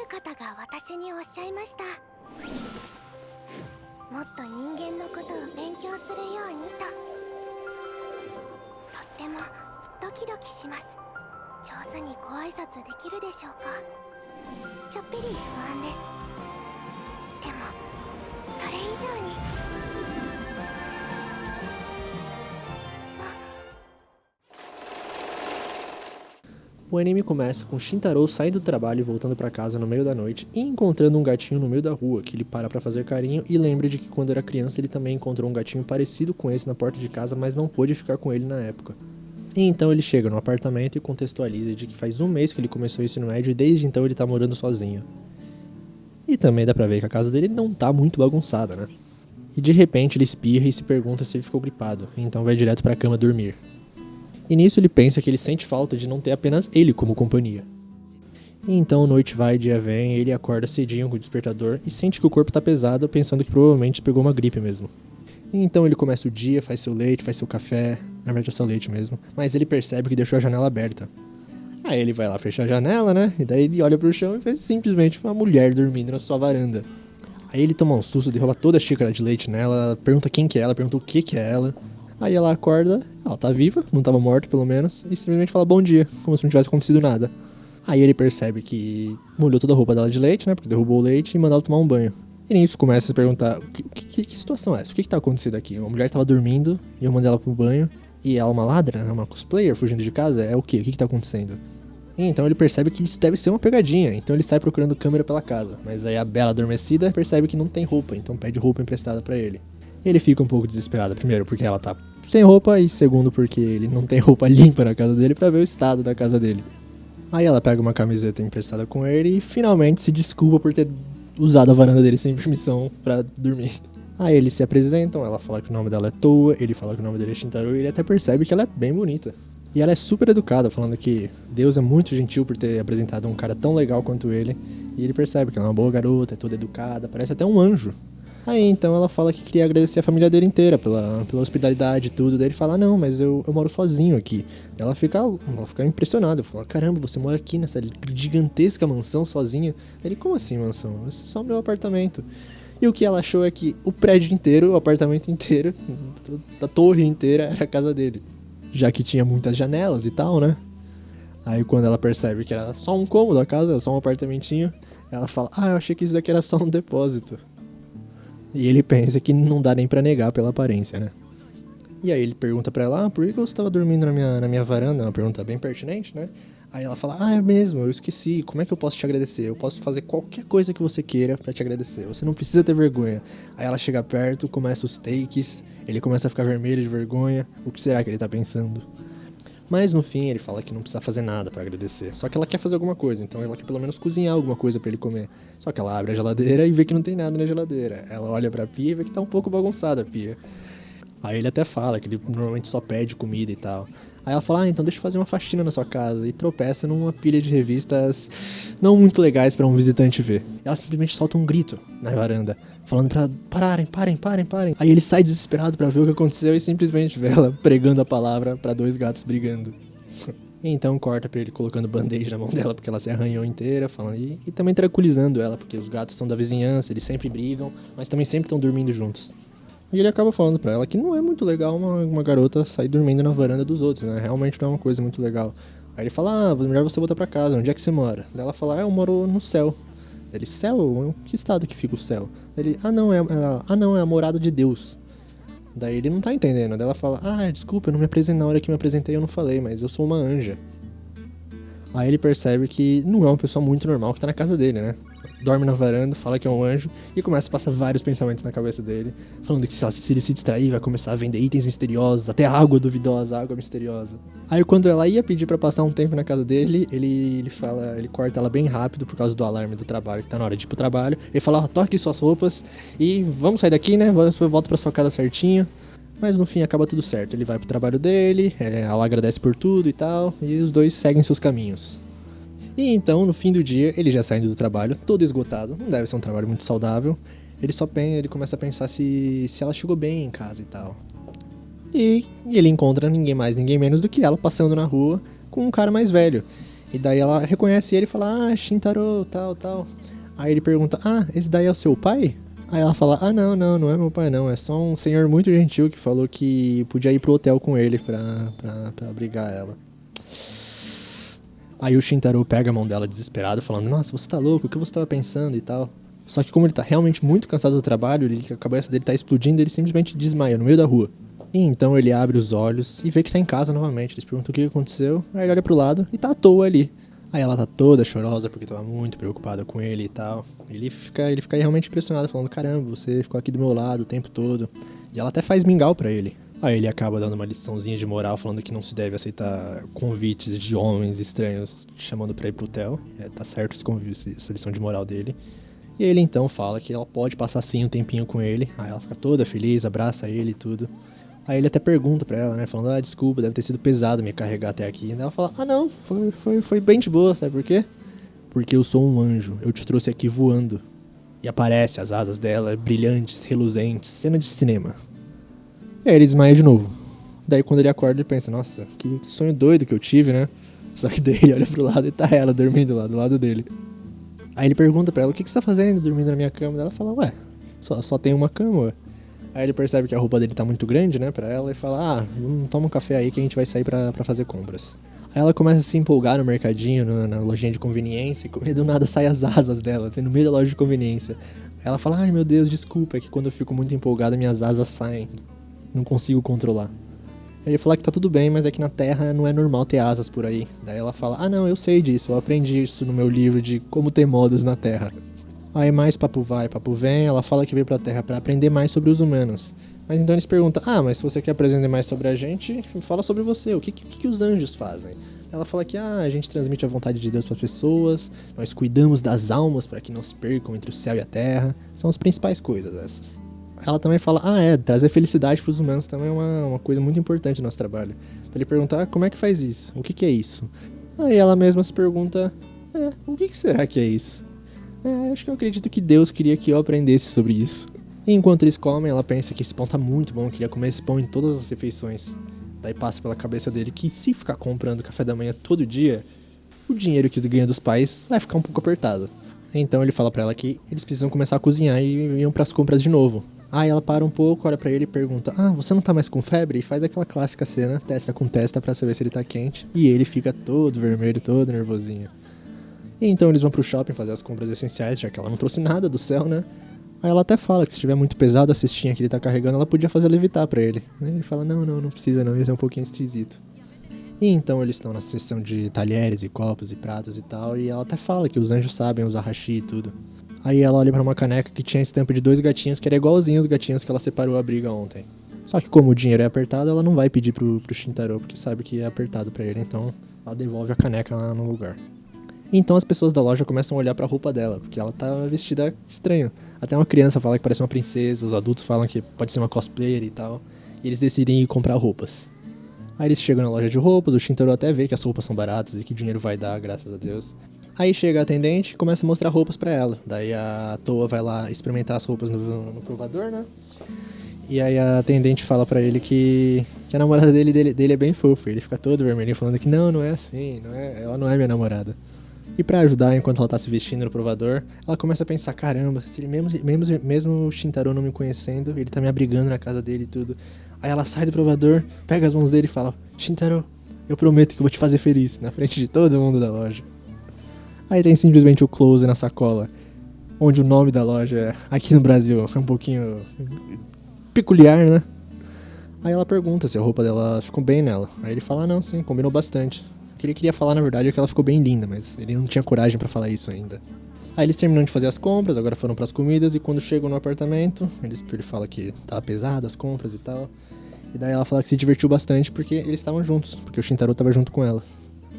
方が私におっしゃいました。もっと人間のことを勉強するようにと。とってもドキドキします。上手にご挨拶できるでしょうか。ちょっぴり不安です。でもそれ以上にO anime começa com Shintaro saindo do trabalho e voltando pra casa no meio da noite e encontrando um gatinho no meio da rua, que ele para pra fazer carinho e lembra de que quando era criança ele também encontrou um gatinho parecido com esse na porta de casa, mas não pôde ficar com ele na época. E então ele chega no apartamento e contextualiza de que faz um mês que ele começou o ensino médio e desde então ele tá morando sozinho. E também dá pra ver que a casa dele não tá muito bagunçada, né? E de repente ele espirra e se pergunta se ele ficou gripado, e então vai direto pra cama dormir. E nisso ele pensa que ele sente falta de não ter apenas ele como companhia. E então noite vai e dia vem, ele acorda cedinho com o despertador e sente que o corpo tá pesado, pensando que provavelmente pegou uma gripe mesmo. E então ele começa o dia, faz seu leite, faz seu café, na verdade é só leite mesmo, mas ele percebe que deixou a janela aberta. Aí ele vai lá fechar a janela, né, e daí ele olha pro chão e vê simplesmente uma mulher dormindo na sua varanda. Aí ele toma um susto, derruba toda a xícara de leite nela, pergunta quem que é ela, pergunta o que é ela. Aí ela acorda, ela tá viva, não tava morta pelo menos, e simplesmente fala bom dia, como se não tivesse acontecido nada. Aí ele percebe que molhou toda a roupa dela de leite, né, porque derrubou o leite e manda ela tomar um banho. E nisso começa a se perguntar, que situação é essa? O que tá acontecendo aqui? Uma mulher tava dormindo, e eu mandei ela pro banho, e ela é uma ladra, é uma cosplayer fugindo de casa? É o quê? O que tá acontecendo? E então ele percebe que isso deve ser uma pegadinha, então ele sai procurando câmera pela casa. Mas aí a Bela adormecida percebe que não tem roupa, então pede roupa emprestada pra ele. Ele fica um pouco desesperado, primeiro porque ela tá sem roupa e segundo porque ele não tem roupa limpa na casa dele pra ver o estado da casa dele. Aí ela pega uma camiseta emprestada com ele e finalmente se desculpa por ter usado a varanda dele sem permissão pra dormir. Aí eles se apresentam, ela fala que o nome dela é Toa, ele fala que o nome dele é Shintaro e ele até percebe que ela é bem bonita. E ela é super educada, falando que Deus é muito gentil por ter apresentado um cara tão legal quanto ele. E ele percebe que ela é uma boa garota, é toda educada, parece até um anjo. Aí então ela fala que queria agradecer a família dele inteira pela hospitalidade e tudo. Daí ele fala, não, mas eu moro sozinho aqui. Ela fica impressionada, fala, caramba, você mora aqui nessa gigantesca mansão sozinho? Daí ele, como assim mansão? Esse é só meu apartamento. E o que ela achou é que o prédio inteiro, o apartamento inteiro, a torre inteira era a casa dele. Já que tinha muitas janelas e tal, né? Aí quando ela percebe que era só um cômodo a casa, só um apartamentinho, ela fala, eu achei que isso daqui era só um depósito. E ele pensa que não dá nem pra negar pela aparência, né? E aí ele pergunta pra ela, por que você tava dormindo na minha varanda? Uma pergunta bem pertinente, né? Aí ela fala, é mesmo, eu esqueci, como é que eu posso te agradecer? Eu posso fazer qualquer coisa que você queira pra te agradecer, você não precisa ter vergonha. Aí ela chega perto, começa os takes, ele começa a ficar vermelho de vergonha, o que será que ele tá pensando? Mas no fim ele fala que não precisa fazer nada pra agradecer. Só que ela quer fazer alguma coisa, então ela quer pelo menos cozinhar alguma coisa pra ele comer. Só que ela abre a geladeira e vê que não tem nada na geladeira. Ela olha pra pia e vê que tá um pouco bagunçada a pia. Aí ele até fala que ele normalmente só pede comida e tal. Aí ela fala, então deixa eu fazer uma faxina na sua casa. E tropeça numa pilha de revistas não muito legais pra um visitante ver. Ela simplesmente solta um grito na varanda, falando pra parem. Aí ele sai desesperado pra ver o que aconteceu e simplesmente vê ela pregando a palavra pra dois gatos brigando. E então corta pra ele colocando band-aid na mão dela porque ela se arranhou inteira, falando, e também tranquilizando ela, porque os gatos são da vizinhança, eles sempre brigam, mas também sempre estão dormindo juntos. E ele acaba falando pra ela que não é muito legal uma garota sair dormindo na varanda dos outros, né? Realmente não é uma coisa muito legal. Aí ele fala, melhor você voltar pra casa, onde é que você mora? Daí ela fala, eu moro no céu. Ele, céu? Que estado que fica o céu? Ele, não, é a morada de Deus. Daí ele não tá entendendo. Daí ela fala, desculpa, eu não me apresentei, na hora que me apresentei eu não falei, mas eu sou uma anja. Aí ele percebe que não é uma pessoa muito normal que tá na casa dele, né? Dorme na varanda, fala que é um anjo e começa a passar vários pensamentos na cabeça dele, falando que se ele se distrair vai começar a vender itens misteriosos, até água duvidosa, água misteriosa. Aí quando ela ia pedir pra passar um tempo na casa dele, ele corta ela bem rápido por causa do alarme do trabalho, que tá na hora de ir pro trabalho. Ele fala, toque suas roupas e vamos sair daqui, né? Você volta pra sua casa certinho. Mas no fim acaba tudo certo, ele vai pro trabalho dele, ela agradece por tudo e tal, e os dois seguem seus caminhos. E então, no fim do dia, ele já saindo do trabalho, todo esgotado, não deve ser um trabalho muito saudável, ele começa a pensar se ela chegou bem em casa e tal. E ele encontra ninguém mais, ninguém menos do que ela passando na rua com um cara mais velho. E daí ela reconhece ele e fala, Shintaro, tal. Aí ele pergunta, esse daí é o seu pai? Aí ela fala, não é meu pai não, é só um senhor muito gentil que falou que podia ir pro hotel com ele pra abrigar ela. Aí o Shintaro pega a mão dela desesperado, falando, nossa, você tá louco, o que você tava pensando e tal. Só que como ele tá realmente muito cansado do trabalho, a cabeça dele tá explodindo, ele simplesmente desmaia no meio da rua. E então ele abre os olhos e vê que tá em casa novamente. Eles perguntam o que aconteceu, aí ele olha pro lado e tá à toa ali. Aí ela tá toda chorosa porque tava muito preocupada com ele e tal. Ele fica realmente impressionado, falando, caramba, você ficou aqui do meu lado o tempo todo. E ela até faz mingau pra ele. Aí ele acaba dando uma liçãozinha de moral, falando que não se deve aceitar convites de homens estranhos chamando pra ir pro hotel. Tá certo essa lição de moral dele. E ele então fala que ela pode passar sim um tempinho com ele. Aí ela fica toda feliz, abraça ele e tudo. Aí ele até pergunta pra ela, né, falando, desculpa, deve ter sido pesado me carregar até aqui. E ela fala, não, foi bem de boa, sabe por quê? Porque eu sou um anjo, eu te trouxe aqui voando. E aparece as asas dela, brilhantes, reluzentes, cena de cinema. E aí ele desmaia de novo. Daí quando ele acorda, ele pensa, nossa, que sonho doido que eu tive, né? Só que daí ele olha pro lado e tá ela dormindo lá do lado dele. Aí ele pergunta pra ela, o que você tá fazendo dormindo na minha cama? Ela fala, só tem uma cama, ué. Aí ele percebe que a roupa dele tá muito grande, né, pra ela, e fala, toma um café aí que a gente vai sair pra fazer compras. Aí ela começa a se empolgar no mercadinho, na lojinha de conveniência, e do nada sai as asas dela, no meio da loja de conveniência. Aí ela fala, meu Deus, desculpa, é que quando eu fico muito empolgada minhas asas saem, não consigo controlar. Aí ele fala que tá tudo bem, mas é que na Terra não é normal ter asas por aí. Daí ela fala, não, eu sei disso, eu aprendi isso no meu livro de como ter modos na Terra. Aí mais papo vai, papo vem, ela fala que veio pra Terra pra aprender mais sobre os humanos. Mas então eles perguntam, mas se você quer aprender mais sobre a gente, fala sobre você, o que os anjos fazem? Ela fala que a gente transmite a vontade de Deus pras pessoas, nós cuidamos das almas para que não se percam entre o céu e a terra, são as principais coisas essas. Ela também fala, trazer felicidade pros humanos também é uma coisa muito importante no nosso trabalho. Então ele pergunta, como é que faz isso? O que é isso? Aí ela mesma se pergunta, o que será que é isso? Acho que eu acredito que Deus queria que eu aprendesse sobre isso. E enquanto eles comem, ela pensa que esse pão tá muito bom, queria comer esse pão em todas as refeições. Daí passa pela cabeça dele que se ficar comprando café da manhã todo dia, o dinheiro que ele ganha dos pais vai ficar um pouco apertado. Então ele fala pra ela que eles precisam começar a cozinhar e iam pras compras de novo. Aí ela para um pouco, olha pra ele e pergunta, você não tá mais com febre? E faz aquela clássica cena, testa com testa pra saber se ele tá quente. E ele fica todo vermelho, todo nervosinho. E então eles vão pro shopping fazer as compras essenciais, já que ela não trouxe nada do céu, né? Aí ela até fala que se estiver muito pesado a cestinha que ele tá carregando, ela podia fazer levitar pra ele. Aí ele fala, não precisa não, isso é um pouquinho esquisito. E então eles estão na seção de talheres e copos e pratos e tal, e ela até fala que os anjos sabem usar hashi e tudo. Aí ela olha pra uma caneca que tinha a estampa de 2 gatinhos, que era igualzinho os gatinhos que ela separou a briga ontem. Só que como o dinheiro é apertado, ela não vai pedir pro Shintaro, porque sabe que é apertado pra ele, então ela devolve a caneca lá no lugar. Então as pessoas da loja começam a olhar pra roupa dela, porque ela tá vestida estranho. Até uma criança fala que parece uma princesa, os adultos falam que pode ser uma cosplayer e tal. E eles decidem ir comprar roupas. Aí eles chegam na loja de roupas, o Shintaro até vê que as roupas são baratas e que o dinheiro vai dar, graças a Deus. Aí chega a atendente e começa a mostrar roupas pra ela. Daí a Toa vai lá experimentar as roupas no provador, né? E aí a atendente fala pra ele que a namorada dele é bem fofa. Ele fica todo vermelhinho falando que não é assim, ela não é minha namorada. E pra ajudar, enquanto ela tá se vestindo no provador, ela começa a pensar, caramba, se ele mesmo o Shintaro não me conhecendo, ele tá me abrigando na casa dele e tudo. Aí ela sai do provador, pega as mãos dele e fala, Shintaro, eu prometo que eu vou te fazer feliz, na frente de todo mundo da loja. Aí tem simplesmente o close na sacola, onde o nome da loja, aqui no Brasil, é um pouquinho peculiar, né? Aí ela pergunta se a roupa dela ficou bem nela. Aí ele fala, não, sim, combinou bastante. O que ele queria falar, na verdade, é que ela ficou bem linda, mas ele não tinha coragem pra falar isso ainda. Aí eles terminam de fazer as compras, agora foram pras comidas, e quando chegam no apartamento, ele fala que tava pesado as compras e tal. E daí ela fala que se divertiu bastante porque eles estavam juntos, porque o Shintaro tava junto com ela.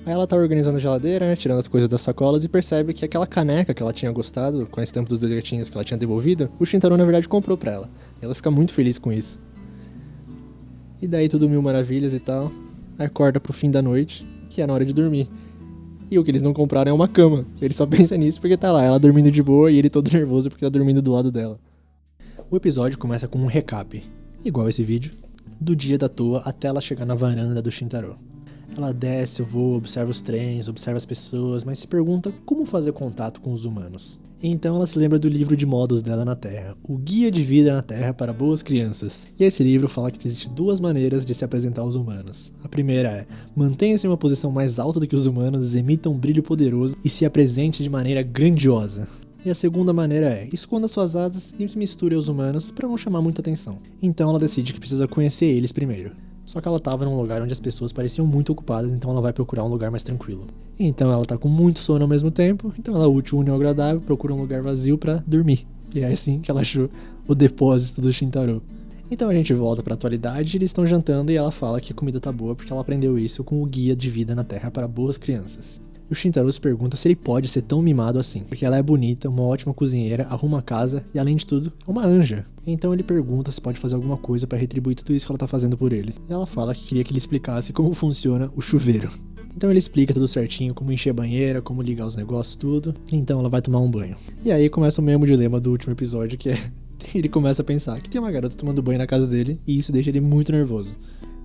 Aí ela tá organizando a geladeira, né, tirando as coisas das sacolas, e percebe que aquela caneca que ela tinha gostado, com a estampa dos 2 gatinhos que ela tinha devolvido, o Shintaro, na verdade, comprou pra ela. E ela fica muito feliz com isso. E daí tudo mil maravilhas e tal. Aí acorda pro fim da noite, que é na hora de dormir. E o que eles não compraram é uma cama. Ele só pensa nisso porque tá lá, ela dormindo de boa e ele todo nervoso porque tá dormindo do lado dela. O episódio começa com um recap, igual esse vídeo, do dia da Toa até ela chegar na varanda do Shintaro. Ela desce, voa, observa os trens, observa as pessoas, mas se pergunta como fazer contato com os humanos. Então ela se lembra do livro de modos dela na Terra, o Guia de Vida na Terra para Boas Crianças. E esse livro fala que existem 2 maneiras de se apresentar aos humanos. A primeira é, mantenha-se em uma posição mais alta do que os humanos, emita um brilho poderoso e se apresente de maneira grandiosa. E a segunda maneira é, esconda suas asas e se misture aos humanos para não chamar muita atenção. Então ela decide que precisa conhecer eles primeiro. Só que ela estava num lugar onde as pessoas pareciam muito ocupadas, então ela vai procurar um lugar mais tranquilo. Então ela tá com muito sono ao mesmo tempo, então ela une o agradável, procura um lugar vazio pra dormir. E é assim que ela achou o depósito do Shintaro. Então a gente volta pra atualidade, eles estão jantando e ela fala que a comida tá boa porque ela aprendeu isso com o Guia de Vida na Terra para Boas Crianças. E o Shintaro se pergunta se ele pode ser tão mimado assim, porque ela é bonita, uma ótima cozinheira, arruma a casa e, além de tudo, é uma anja. Então ele pergunta se pode fazer alguma coisa pra retribuir tudo isso que ela tá fazendo por ele. E ela fala que queria que ele explicasse como funciona o chuveiro. Então ele explica tudo certinho, como encher a banheira, como ligar os negócios, tudo. Então ela vai tomar um banho. E aí começa o mesmo dilema do último episódio, que é... ele começa a pensar que tem uma garota tomando banho na casa dele, e isso deixa ele muito nervoso.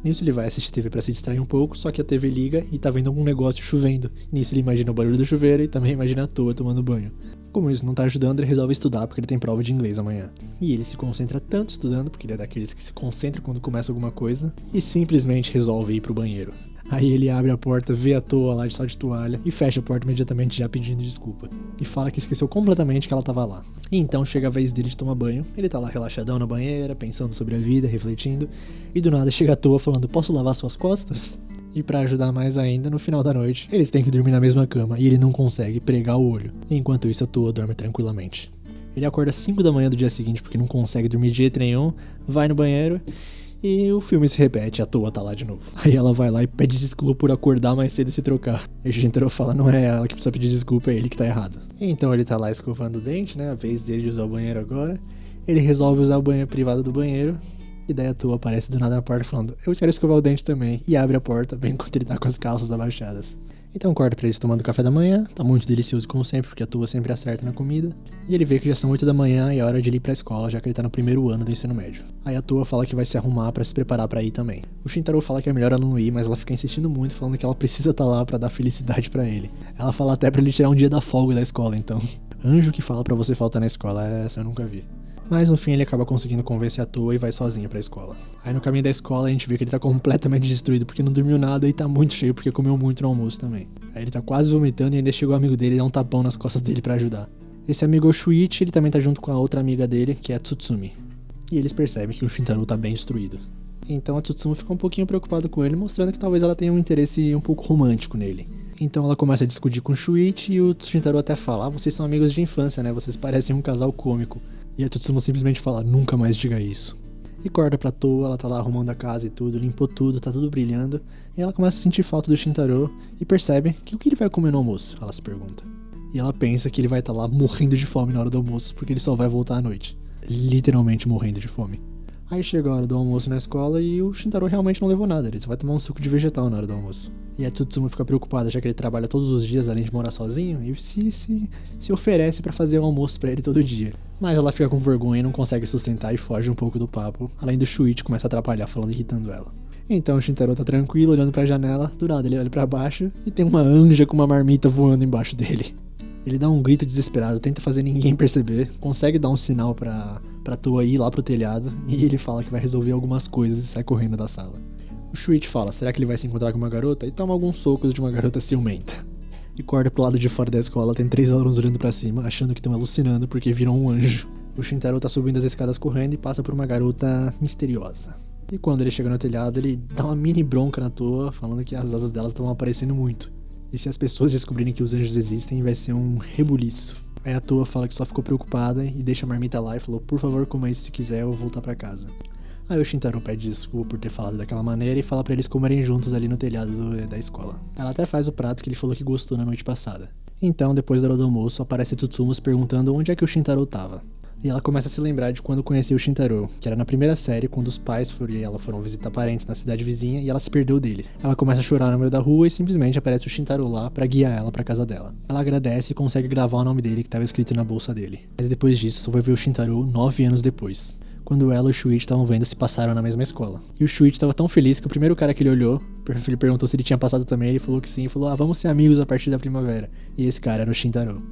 Nisso ele vai assistir TV pra se distrair um pouco, só que a TV liga e tá vendo algum negócio chovendo. Nisso ele imagina o barulho do chuveiro e também imagina a toa tomando banho. Como isso não tá ajudando, ele resolve estudar porque ele tem prova de inglês amanhã. E ele se concentra tanto estudando, porque ele é daqueles que se concentra quando começa alguma coisa, e simplesmente resolve ir pro banheiro. Aí ele abre a porta, vê a toa lá de só de toalha e fecha a porta imediatamente já pedindo desculpa. E fala que esqueceu completamente que ela tava lá. E então chega a vez dele de tomar banho, ele tá lá relaxadão na banheira, pensando sobre a vida, refletindo, e do nada chega a toa falando, posso lavar suas costas? E pra ajudar mais ainda, no final da noite, eles têm que dormir na mesma cama e ele não consegue pregar o olho. Enquanto isso a toa dorme tranquilamente. Ele acorda às 5 da manhã do dia seguinte porque não consegue dormir de jeito nenhum, vai no banheiro... E o filme se repete, a toa tá lá de novo. Aí ela vai lá e pede desculpa por acordar mais cedo e se trocar. E o Shintaro fala, não é ela que precisa pedir desculpa, é ele que tá errado. Então ele tá lá escovando o dente, né, a vez dele de usar o banheiro agora. Ele resolve usar o banheiro privado do banheiro. E daí a toa aparece do nada na porta falando, eu quero escovar o dente também. E abre a porta bem enquanto ele tá com as calças abaixadas. Então corta pra eles tomando café da manhã, tá muito delicioso como sempre, porque a toa sempre acerta na comida. E ele vê que já são 8 da manhã e é hora de ele ir pra escola, já que ele tá no primeiro ano do ensino médio. Aí a toa fala que vai se arrumar pra se preparar pra ir também. O Shintaro fala que é melhor ela não ir, mas ela fica insistindo muito, falando que ela precisa estar lá pra dar felicidade pra ele. Ela fala até pra ele tirar um dia da folga da escola, então. Anjo que fala pra você faltar na escola, essa eu nunca vi. Mas no fim ele acaba conseguindo convencer a toa e vai sozinho pra escola. Aí no caminho da escola a gente vê que ele tá completamente destruído porque não dormiu nada e tá muito cheio porque comeu muito no almoço também. Aí ele tá quase vomitando e ainda chegou o amigo dele e dá um tapão nas costas dele pra ajudar. Esse amigo é o Shuichi, ele também tá junto com a outra amiga dele, que é a Tsutsumi. E eles percebem que o Shintaro tá bem destruído. Então a Tsutsumi fica um pouquinho preocupada com ele, mostrando que talvez ela tenha um interesse um pouco romântico nele. Então ela começa a discutir com o Shuichi e o Shintaro até fala, vocês são amigos de infância, né? Vocês parecem um casal cômico. E a Tsutsumi simplesmente fala, nunca mais diga isso. E corta pra toa, ela tá lá arrumando a casa e tudo, limpou tudo, tá tudo brilhando. E ela começa a sentir falta do Shintaro e percebe que o que ele vai comer no almoço, ela se pergunta. E ela pensa que ele vai estar lá morrendo de fome na hora do almoço, porque ele só vai voltar à noite. Literalmente morrendo de fome. Aí chega a hora do almoço na escola e o Shintaro realmente não levou nada, ele só vai tomar um suco de vegetal na hora do almoço. E a Tsutsumi fica preocupada, já que ele trabalha todos os dias além de morar sozinho, e se oferece pra fazer o almoço pra ele todo dia. Mas ela fica com vergonha e não consegue sustentar e foge um pouco do papo, além do Shuichi começa a atrapalhar, falando e irritando ela. Então o Shintaro tá tranquilo, olhando pra janela, do nada ele olha pra baixo e tem uma anja com uma marmita voando embaixo dele. Ele dá um grito desesperado, tenta fazer ninguém perceber, consegue dar um sinal pra toa ir lá pro telhado, e ele fala que vai resolver algumas coisas e sai correndo da sala. O Shuichi fala, será que ele vai se encontrar com uma garota? E toma alguns socos de uma garota ciumenta. E corta pro lado de fora da escola, tem 3 alunos olhando pra cima, achando que estão alucinando porque viram um anjo. O Shintaro tá subindo as escadas correndo e passa por uma garota misteriosa. E quando ele chega no telhado, ele dá uma mini bronca na toa, falando que as asas delas estão aparecendo muito. E se as pessoas descobrirem que os anjos existem, vai ser um rebuliço. Aí a toa fala que só ficou preocupada e deixa a marmita lá e falou, por favor, coma isso se quiser, eu vou voltar pra casa. Aí o Shintaro pede desculpa por ter falado daquela maneira e fala pra eles comerem juntos ali no telhado da escola. Ela até faz o prato que ele falou que gostou na noite passada. Então, depois da hora do almoço, aparece Tsutsumi perguntando onde é que o Shintaro tava. E ela começa a se lembrar de quando conheceu o Shintaro, que era na primeira série, quando os pais e ela foram visitar parentes na cidade vizinha e ela se perdeu deles. Ela começa a chorar no meio da rua e simplesmente aparece o Shintaro lá pra guiar ela pra casa dela. Ela agradece e consegue gravar o nome dele que estava escrito na bolsa dele. Mas depois disso, só vai ver o Shintaro 9 anos depois, quando ela e o Shuichi estavam vendo se passaram na mesma escola. E o Shuichi estava tão feliz que o primeiro cara que ele olhou, ele perguntou se ele tinha passado também, ele falou que sim, e falou, vamos ser amigos a partir da primavera. E esse cara era o Shintaro.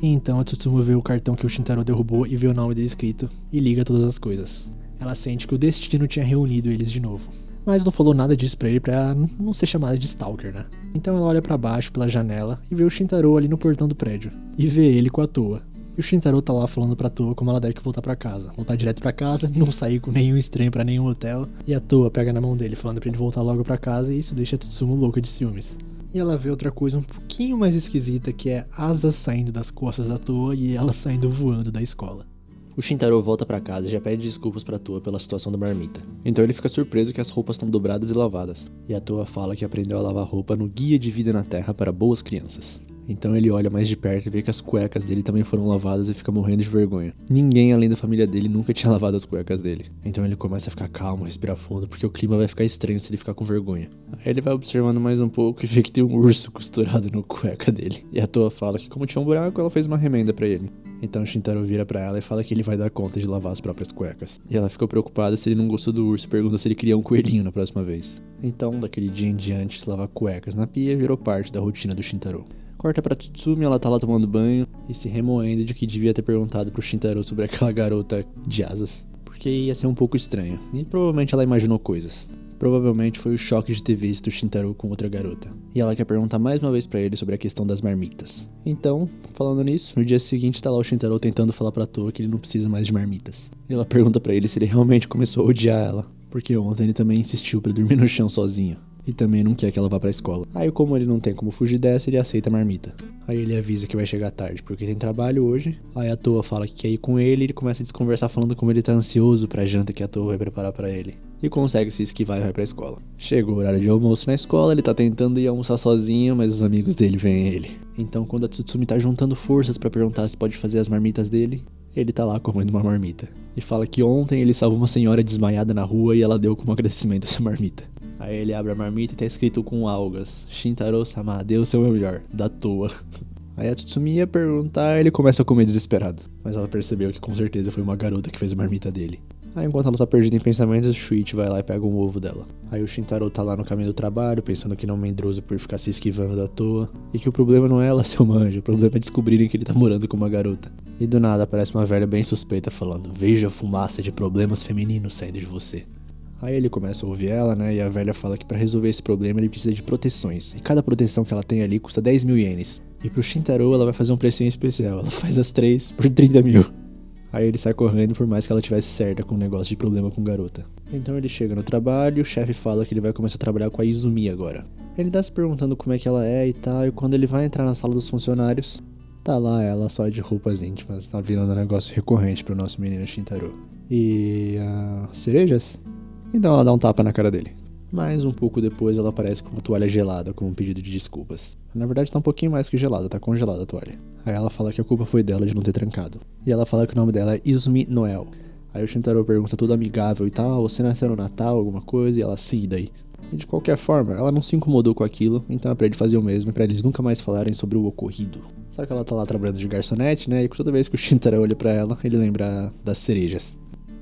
E então a Tsutsumu vê o cartão que o Shintaro derrubou e vê o nome dele escrito, e liga todas as coisas. Ela sente que o destino tinha reunido eles de novo. Mas não falou nada disso pra ele pra não ser chamada de Stalker, né? Então ela olha pra baixo pela janela e vê o Shintaro ali no portão do prédio. E vê ele com a Toa. E o Shintaro tá lá falando pra Toa como ela deve que voltar pra casa. Voltar direto pra casa, não sair com nenhum estranho pra nenhum hotel. E a Toa pega na mão dele falando pra ele voltar logo pra casa e isso deixa a Tsutsumu louca de ciúmes. E ela vê outra coisa um pouquinho mais esquisita, que é asas saindo das costas da Toa e ela saindo voando da escola. O Shintaro volta pra casa e já pede desculpas pra Toa pela situação da marmita. Então ele fica surpreso que as roupas estão dobradas e lavadas. E a Toa fala que aprendeu a lavar roupa no Guia de Vida na Terra para Boas Crianças. Então ele olha mais de perto e vê que as cuecas dele também foram lavadas e fica morrendo de vergonha. Ninguém além da família dele nunca tinha lavado as cuecas dele. Então ele começa a ficar calmo, respirar fundo, porque o clima vai ficar estranho se ele ficar com vergonha. Aí ele vai observando mais um pouco e vê que tem um urso costurado no cueca dele. E a Toa fala que como tinha um buraco, ela fez uma remenda pra ele. Então o Shintaro vira pra ela e fala que ele vai dar conta de lavar as próprias cuecas. E ela ficou preocupada se ele não gostou do urso e pergunta se ele queria um coelhinho na próxima vez. Então, daquele dia em diante, lavar cuecas na pia virou parte da rotina do Shintaro. Corta pra Tsutsumi, ela tá lá tomando banho e se remoendo de que devia ter perguntado pro Shintaro sobre aquela garota de asas. Porque ia ser um pouco estranho. E provavelmente ela imaginou coisas. Provavelmente foi o choque de ter visto o Shintaro com outra garota. E ela quer perguntar mais uma vez pra ele sobre a questão das marmitas. Então, falando nisso, no dia seguinte tá lá o Shintaro tentando falar pra Toa que ele não precisa mais de marmitas. E ela pergunta pra ele se ele realmente começou a odiar ela. Porque ontem ele também insistiu pra dormir no chão sozinho. E também não quer que ela vá pra escola. Aí como ele não tem como fugir dessa, ele aceita a marmita. Aí ele avisa que vai chegar tarde, porque tem trabalho hoje. Aí a Toa fala que quer ir com ele e ele começa a desconversar falando como ele tá ansioso pra janta que a Toa vai preparar pra ele. E consegue se esquivar e vai pra escola. Chega o horário de almoço na escola, ele tá tentando ir almoçar sozinho, mas os amigos dele veem ele. Então quando a Tsutsumi tá juntando forças pra perguntar se pode fazer as marmitas dele, ele tá lá comendo uma marmita. E fala que ontem ele salvou uma senhora desmaiada na rua e ela deu como agradecimento essa marmita. Aí ele abre a marmita e tá escrito com algas: Shintaro-sama, dê o seu melhor, da Toa. Aí a Tsutsumi ia perguntar, ele começa a comer desesperado. Mas ela percebeu que com certeza foi uma garota que fez a marmita dele. Aí enquanto ela tá perdida em pensamentos, o Shuichi vai lá e pega um ovo dela. Aí o Shintaro tá lá no caminho do trabalho, pensando que não é medroso por ficar se esquivando da Toa. E que o problema não é ela ser uma anja, o problema é descobrirem que ele tá morando com uma garota. E do nada aparece uma velha bem suspeita falando: veja a fumaça de problemas femininos saindo de você. Aí ele começa a ouvir ela, né, e a velha fala que pra resolver esse problema ele precisa de proteções. E cada proteção que ela tem ali custa 10 mil ienes. E pro Shintaro ela vai fazer um precinho especial, ela faz as 3 por 30 mil. Aí ele sai correndo por mais que ela tivesse certa com o negócio de problema com garota. Então ele chega no trabalho e o chefe fala que ele vai começar a trabalhar com a Izumi agora. Ele tá se perguntando como é que ela é e tal, e quando ele vai entrar na sala dos funcionários, tá lá ela só de roupas íntimas, tá virando um negócio recorrente pro nosso menino Shintaro. E... cerejas? Então ela dá um tapa na cara dele. Mas um pouco depois ela aparece com uma toalha gelada com um pedido de desculpas. Na verdade tá um pouquinho mais que gelada, tá congelada a toalha. Aí ela fala que a culpa foi dela de não ter trancado. E ela fala que o nome dela é Izumi Noel. Aí o Shintaro pergunta tudo amigável e tal: você nasceu no Natal, alguma coisa? E ela, sim, daí. E de qualquer forma, ela não se incomodou com aquilo, então é pra ele fazer o mesmo e pra eles nunca mais falarem sobre o ocorrido. Só que ela tá lá trabalhando de garçonete, né? E toda vez que o Shintaro olha pra ela, ele lembra das cerejas.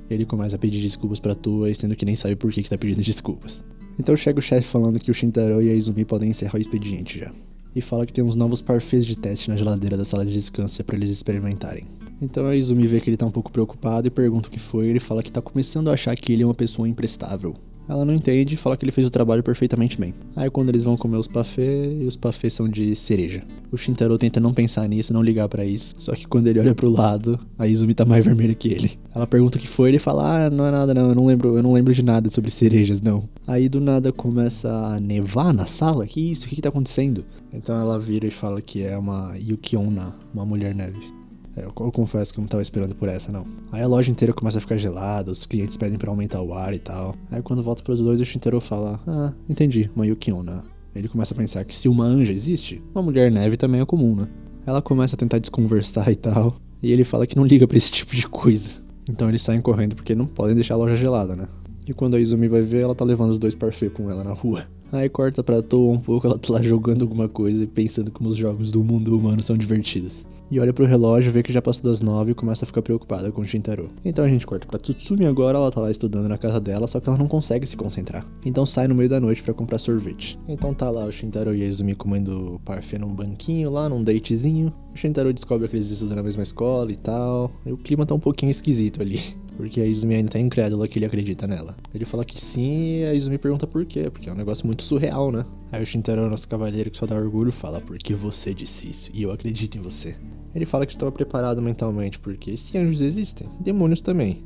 Ele começa a pedir desculpas pra Toa, sendo que nem sabe por que tá pedindo desculpas. Então chega o chefe falando que o Shintaro e a Izumi podem encerrar o expediente já. E fala que tem uns novos parfés de teste na geladeira da sala de descanso pra eles experimentarem. Então a Izumi vê que ele tá um pouco preocupado e pergunta o que foi, e ele fala que tá começando a achar que ele é uma pessoa imprestável. Ela não entende e fala que ele fez o trabalho perfeitamente bem. Aí quando eles vão comer os parfés, e os parfés são de cereja. O Shintaro tenta não pensar nisso, não ligar pra isso. Só que quando ele olha pro lado, a Izumi tá mais vermelha que ele. Ela pergunta o que foi, ele fala: não é nada não, eu não lembro de nada sobre cerejas não. Aí do nada começa a nevar na sala, que isso, o que tá acontecendo? Então ela vira e fala que é uma Yuki-onna, uma mulher neve. Eu confesso que eu não tava esperando por essa, não. Aí a loja inteira começa a ficar gelada, os clientes pedem pra aumentar o ar e tal. Aí quando volta pros dois, o Shintaro fala: entendi, uma Yuki-onna. Ele começa a pensar que se uma anja existe, uma mulher neve também é comum, né? Ela começa a tentar desconversar e tal, e ele fala que não liga pra esse tipo de coisa. Então eles saem correndo porque não podem deixar a loja gelada, né? E quando a Izumi vai ver, ela tá levando os dois parfait com ela na rua. Aí corta pra toa um pouco, ela tá lá jogando alguma coisa e pensando como os jogos do mundo humano são divertidos. E olha pro relógio, vê que já passou das 9 e começa a ficar preocupada com o Shintaro. Então a gente corta pra Tsutsumi agora, ela tá lá estudando na casa dela, só que ela não consegue se concentrar. Então sai no meio da noite pra comprar sorvete. Então tá lá o Shintaro e a Izumi comendo parfait num banquinho lá, num datezinho. O Shintaro descobre que eles estudam na mesma escola e tal. E o clima tá um pouquinho esquisito ali. Porque a Izumi ainda tá incrédula que ele acredita nela. Ele fala que sim e a Izumi pergunta por quê, porque é um negócio muito surreal, né? Aí o Shintaro, nosso cavaleiro que só dá orgulho, fala: porque você disse isso e eu acredito em você. Ele fala que estava preparado mentalmente, porque se anjos existem, demônios também.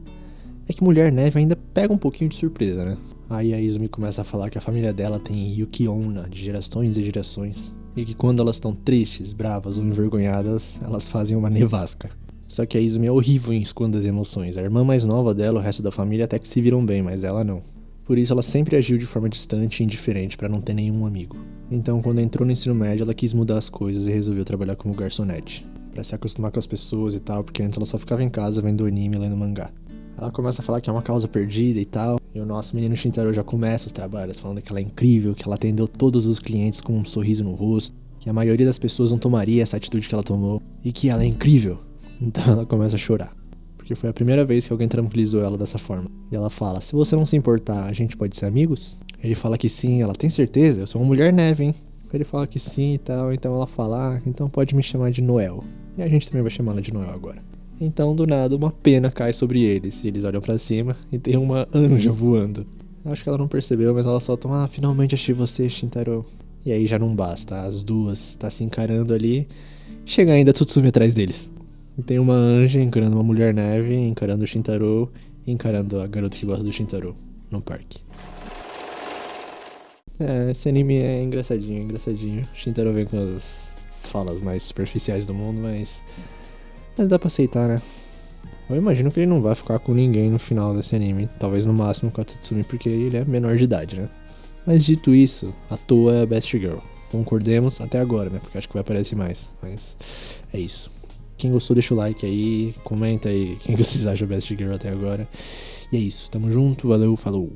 É que Mulher Neve ainda pega um pouquinho de surpresa, né? Aí a Izumi começa a falar que a família dela tem Yuki-onna de gerações e gerações. E que quando elas estão tristes, bravas ou envergonhadas, elas fazem uma nevasca. Só que a Izumi é horrível em esconder as emoções. A irmã mais nova dela, o resto da família até que se viram bem, mas ela não. Por isso ela sempre agiu de forma distante e indiferente para não ter nenhum amigo. Então quando entrou no ensino médio ela quis mudar as coisas e resolveu trabalhar como garçonete. Pra se acostumar com as pessoas e tal, porque antes ela só ficava em casa vendo anime e lendo mangá. Ela começa a falar que é uma causa perdida e tal. E o nosso menino Shintaro já começa os trabalhos falando que ela é incrível, que ela atendeu todos os clientes com um sorriso no rosto, que a maioria das pessoas não tomaria essa atitude que ela tomou e que ela é incrível. Então ela começa a chorar, porque foi a primeira vez que alguém tranquilizou ela dessa forma. E ela fala: se você não se importar, a gente pode ser amigos? Ele fala que sim, ela tem certeza? Eu sou uma mulher neve, hein? Ele fala que sim e tal, então ela fala: ah, então pode me chamar de Noel. E a gente também vai chamá-la de Noel agora. Então do nada uma pena cai sobre eles, e eles olham pra cima e tem uma anja voando. Acho que ela não percebeu, mas ela solta: ah, finalmente achei você, Shintaro. E aí já não basta, as duas tá se encarando ali, chega ainda Tsutsumi atrás deles. E tem uma anja encarando uma mulher neve, encarando o Shintaro, e encarando a garota que gosta do Shintaro no parque. Esse anime é engraçadinho, engraçadinho. O Shintaro vem com as falas mais superficiais do mundo, mas dá pra aceitar, né? Eu imagino que ele não vai ficar com ninguém no final desse anime. Talvez no máximo com a Tsutsumi, porque ele é menor de idade, né? Mas dito isso, a Toa é a Best Girl. Concordemos até agora, né? Porque acho que vai aparecer mais. Mas é isso. Quem gostou, deixa o like aí, comenta aí quem vocês acham Best Girl até agora. E é isso, tamo junto, valeu, falou!